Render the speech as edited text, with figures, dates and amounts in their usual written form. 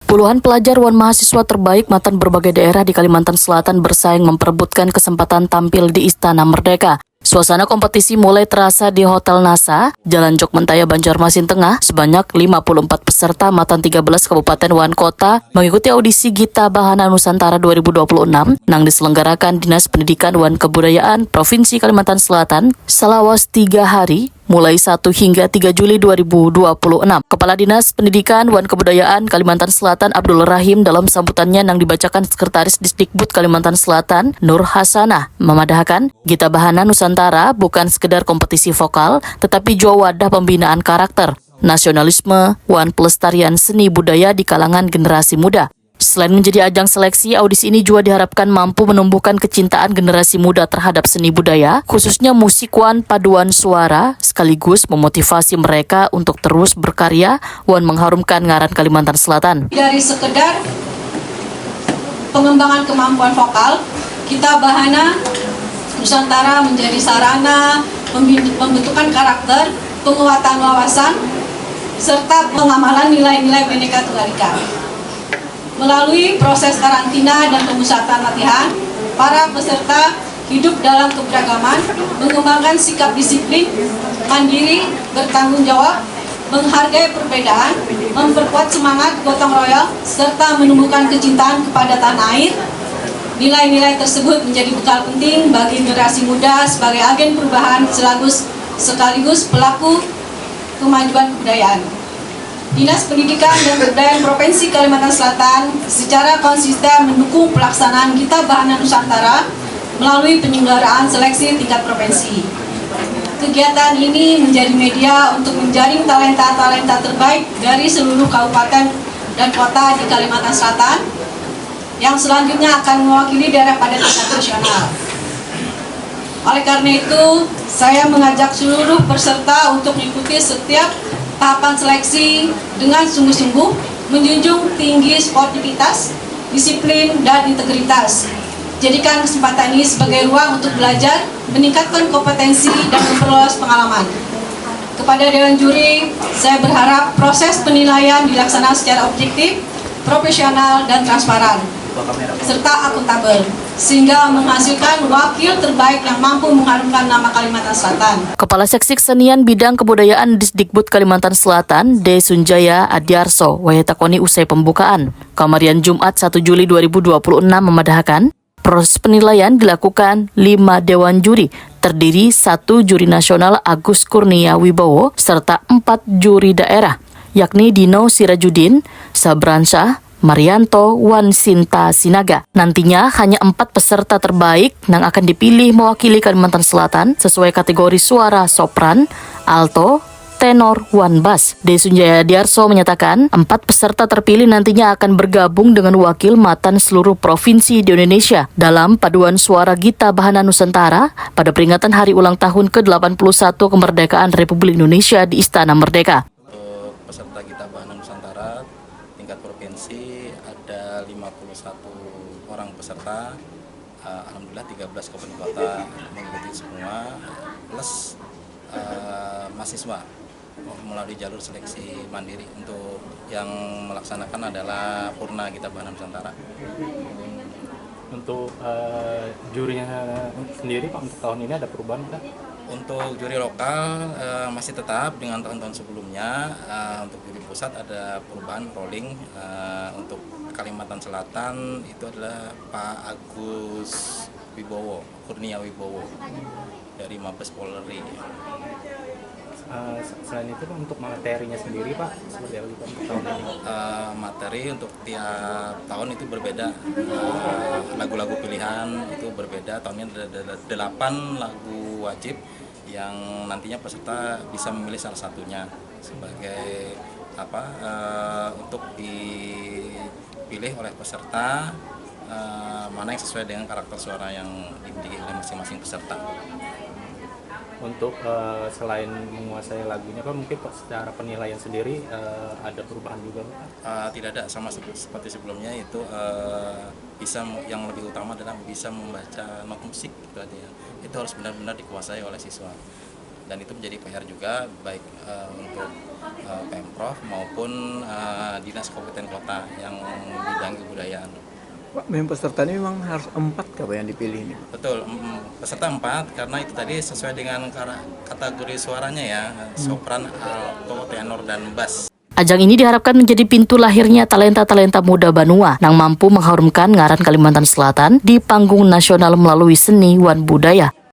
Puluhan pelajar wan mahasiswa terbaik mantan berbagai daerah di Kalimantan Selatan bersaing memperebutkan kesempatan tampil di Istana Merdeka. Suasana kompetisi mulai terasa di Hotel NASA, Jalan Jok Mentaya, Banjarmasin Tengah. Sebanyak 54 peserta mantan 13 kabupaten wan kota mengikuti audisi Gita Bahana Nusantara 2026 yang diselenggarakan Dinas Pendidikan wan Kebudayaan Provinsi Kalimantan Selatan selawas 3 hari mulai 1 hingga 3 Juli 2026. Kepala Dinas Pendidikan wan Kebudayaan Kalimantan Selatan Abdul Rahim dalam sambutannya yang dibacakan Sekretaris Disdikbud Kalimantan Selatan Nur Hasanah memadahkan Gita Bahana Nusantara bukan sekedar kompetisi vokal tetapi juga wadah pembinaan karakter, nasionalisme, wan pelestarian seni budaya di kalangan generasi muda. Selain menjadi ajang seleksi, audisi ini juga diharapkan mampu menumbuhkan kecintaan generasi muda terhadap seni budaya, khususnya musik wan paduan suara, sekaligus memotivasi mereka untuk terus berkarya wan mengharumkan ngaran Kalimantan Selatan. Dari sekedar pengembangan kemampuan vokal, Gita Bahana Nusantara menjadi sarana pembentukan karakter, penguatan wawasan, serta pengamalan nilai-nilai Bhinneka Tunggal Ika. Melalui proses karantina dan pemusatan latihan, para peserta hidup dalam keberagaman, mengembangkan sikap disiplin, mandiri, bertanggung jawab, menghargai perbedaan, memperkuat semangat gotong royong, serta menumbuhkan kecintaan kepada tanah air. Nilai-nilai tersebut menjadi bekal penting bagi generasi muda sebagai agen perubahan sekaligus pelaku kemajuan kebudayaan. Dinas Pendidikan dan Kebudayaan Provinsi Kalimantan Selatan secara konsisten mendukung pelaksanaan Gita Bahana Nusantara melalui penyelenggaraan seleksi tingkat provinsi. Kegiatan ini menjadi media untuk menjaring talenta-talenta terbaik dari seluruh kabupaten dan kota di Kalimantan Selatan yang selanjutnya akan mewakili daerah pada tingkat nasional. Oleh karena itu, saya mengajak seluruh peserta untuk mengikuti setiap tahapan seleksi dengan sungguh-sungguh, menjunjung tinggi sportivitas, disiplin, dan integritas. Jadikan kesempatan ini sebagai ruang untuk belajar, meningkatkan kompetensi, dan memperluas pengalaman. Kepada Dewan Juri, saya berharap proses penilaian dilaksanakan secara objektif, profesional, dan transparan, serta akuntabel, sehingga menghasilkan wakil terbaik yang mampu mengharumkan nama Kalimantan Selatan. Kepala Seksi Kesenian Bidang Kebudayaan Disdikbud Kalimantan Selatan, D. Sunjaya Adiarso, wayatakoni usai pembukaan. Kamarian Jumat 1 Juli 2026 memadahkan, proses penilaian dilakukan 5 Dewan Juri, terdiri 1 Juri Nasional Agus Kurnia Wibowo, serta 4 Juri Daerah, yakni Dino Sirajudin, Sabransyah, Marianto, Wan Sinta Sinaga. Nantinya hanya 4 peserta terbaik yang akan dipilih mewakili Kalimantan Selatan sesuai kategori suara sopran, alto, tenor, wan bass. D. Sunjaya Diarso menyatakan 4 peserta terpilih nantinya akan bergabung dengan wakil matan seluruh provinsi di Indonesia dalam paduan suara Gita Bahana Nusantara pada peringatan hari ulang tahun ke-81 kemerdekaan Republik Indonesia di Istana Merdeka. Peserta Gita Bahana Nusantara tingkat provinsi ada 51 orang peserta, alhamdulillah 13 kabupaten kota mengikuti semua, plus mahasiswa melalui jalur seleksi mandiri. Untuk yang melaksanakan adalah Purna Gita Bahana Nusantara. Untuk jurinya sendiri Pak, untuk tahun ini ada perubahan Pak? Untuk juri lokal masih tetap dengan tahun-tahun sebelumnya. Untuk juri pusat ada perubahan rolling. Untuk Kalimantan Selatan itu adalah Pak Agus Wibowo, Kurnia Wibowo dari Mabes Polri. Selain itu Pak, untuk materinya sendiri Pak, seperti apa Pak untuk tahun ini? Materi untuk tiap tahun itu berbeda. Lagu-lagu pilihan itu berbeda. Tahun ini ada 8 lagu wajib yang nantinya peserta bisa memilih salah satunya sebagai untuk dipilih oleh peserta mana yang sesuai dengan karakter suara yang dimiliki oleh masing-masing peserta. Untuk selain menguasai lagunya Pak, mungkin Pak, secara penilaian sendiri ada perubahan juga Pak? Tidak ada, sama seperti sebelumnya. Itu bisa, yang lebih utama adalah bisa membaca not musik gitu aja ya. Itu harus benar-benar dikuasai oleh siswa, dan itu menjadi PR juga baik untuk Pemprov maupun dinas kabupaten kota yang bidang kebudayaan. Pak, peserta ini memang harus 4 Pak yang dipilih ini? Betul, peserta 4 karena itu tadi sesuai dengan kategori suaranya ya, sopran, alto, tenor, dan bass. Ajang ini diharapkan menjadi pintu lahirnya talenta-talenta muda Banua yang mampu mengharumkan ngaran Kalimantan Selatan di panggung nasional melalui seni wan budaya.